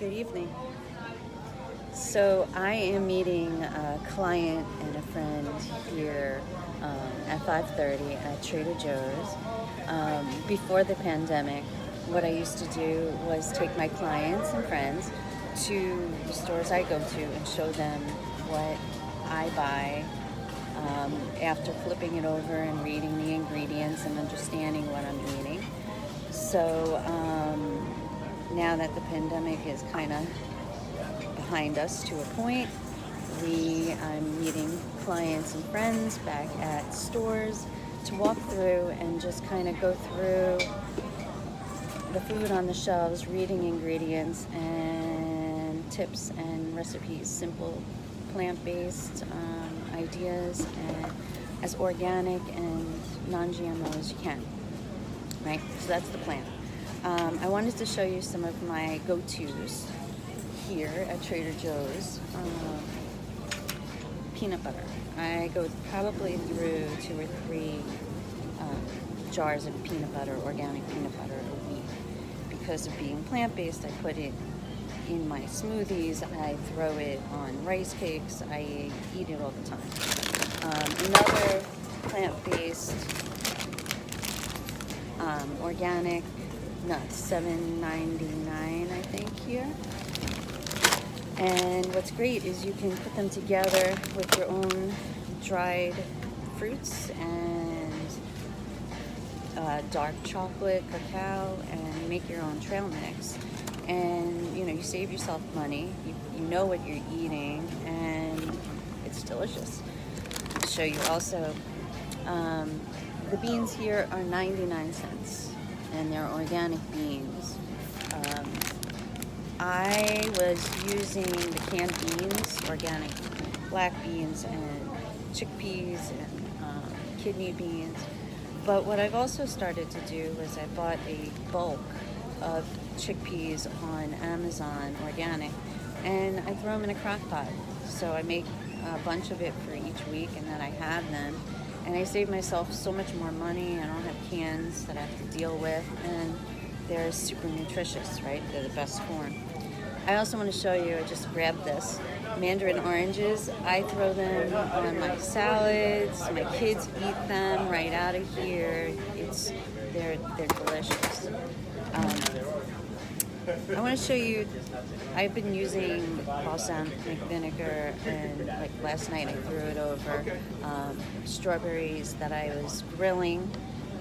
Good evening. So I am meeting a client and a friend here at 5:30 at Trader Joe's. Before the pandemic, what I used to do was take my clients and friends to the stores I go to and show them what I buy after flipping it over and reading the ingredients and understanding what I'm eating. So now that the pandemic is kind of behind us to a point, I'm meeting clients and friends back at stores to walk through and just kind of go through the food on the shelves, reading ingredients and tips and recipes, simple plant-based ideas, and as organic and non-GMO as you can, right? So that's the plan. I wanted to show you some of my go-tos here at Trader Joe's. Peanut butter. I go probably through 2 or 3 jars of peanut butter, organic peanut butter a week. Because of being plant-based, I put it in my smoothies, I throw it on rice cakes, I eat it all the time. Another plant-based organic nuts, $7.99 I think here. And what's great is you can put them together with your own dried fruits and dark chocolate, cacao, and make your own trail mix. And you save yourself money, you know what you're eating, and it's delicious. I'll show you also, the beans here are 99 cents, and they're organic beans. I was using the canned beans, organic black beans and chickpeas and kidney beans. But what I've also started to do is I bought a bulk of chickpeas on Amazon, organic, and I throw them in a crock pot. So I make a bunch of it for each week, and then I have them. And I save myself so much more money. I don't have cans that I have to deal with, and they're super nutritious, right? They're the best form. I also want to show you, I just grabbed this, mandarin oranges. I throw them on my salads. My kids eat them right out of here. They're delicious. I want to show you, I've been using balsamic vinegar, and like last night I threw it over strawberries that I was grilling,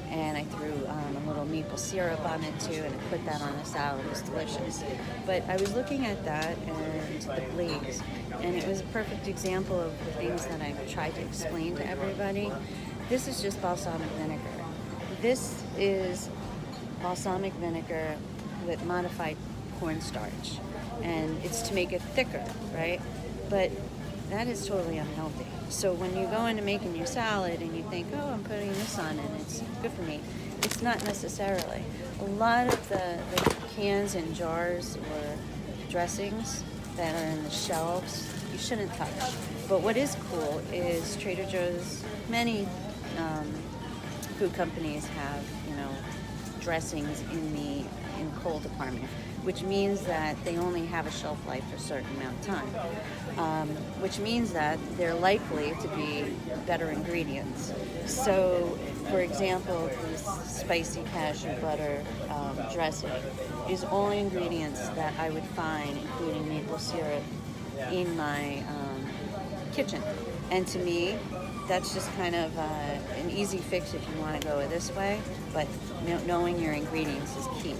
and I threw a little maple syrup on it too, and I put that on a salad. It was delicious. But I was looking at that and the glaze, and it was a perfect example of the things that I've tried to explain to everybody. This is just balsamic vinegar. This is balsamic vinegar with modified cornstarch, and it's to make it thicker, right? But that is totally unhealthy. So when you go into making your salad and you think, oh, I'm putting this on and it's good for me, it's not necessarily. A lot of the cans and jars or dressings that are in the shelves, you shouldn't touch. But what is cool is Trader Joe's, many food companies have, dressings in the cold department, which means that they only have a shelf life for a certain amount of time, which means that they're likely to be better ingredients. So, for example, this spicy cashew butter dressing is all ingredients that I would find, including maple syrup, in my kitchen. And to me, that's just kind of an easy fix if you want to go this way, but knowing your ingredients is key.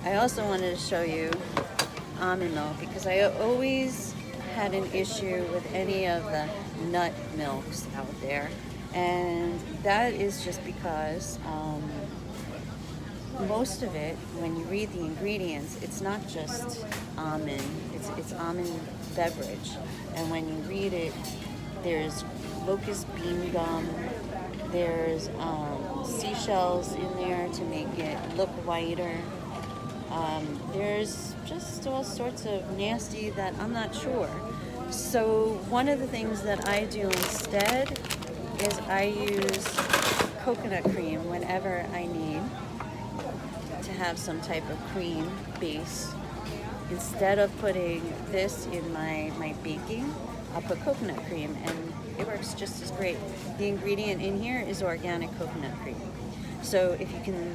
I also wanted to show you almond milk, because I always had an issue with any of the nut milks out there, and that is just because most of it, when you read the ingredients, it's not just almond, it's almond beverage, and when you read it, there's locust bean gum, there's seashells in there to make it look whiter. There's just all sorts of nasty that I'm not sure. So one of the things that I do instead is I use coconut cream whenever I need to have some type of cream base. instead of putting this in my baking, I'll put coconut cream, and it works just as great. The ingredient in here is organic coconut cream. So if you can,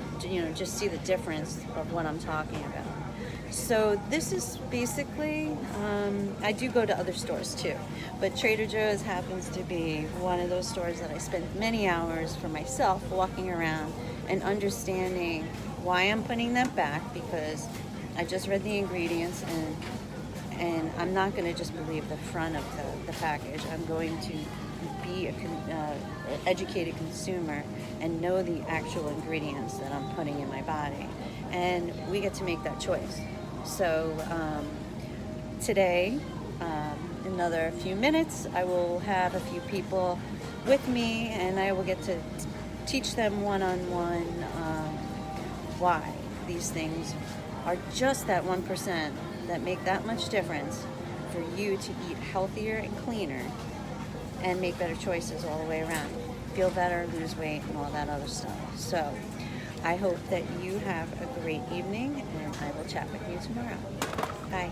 just see the difference of what I'm talking about. So this is basically, I do go to other stores too, but Trader Joe's happens to be one of those stores that I spend many hours for myself walking around and understanding why I'm putting them back, because I just read the ingredients, and I'm not going to just believe the front of the package. I'm going to be an educated consumer and know the actual ingredients that I'm putting in my body. And we get to make that choice. So today, another few minutes, I will have a few people with me, and I will get to teach them one-on-one why these things are just that 1% that make that much difference for you to eat healthier and cleaner and make better choices all the way around. Feel better, lose weight, and all that other stuff. So I hope that you have a great evening, and I will chat with you tomorrow. Bye.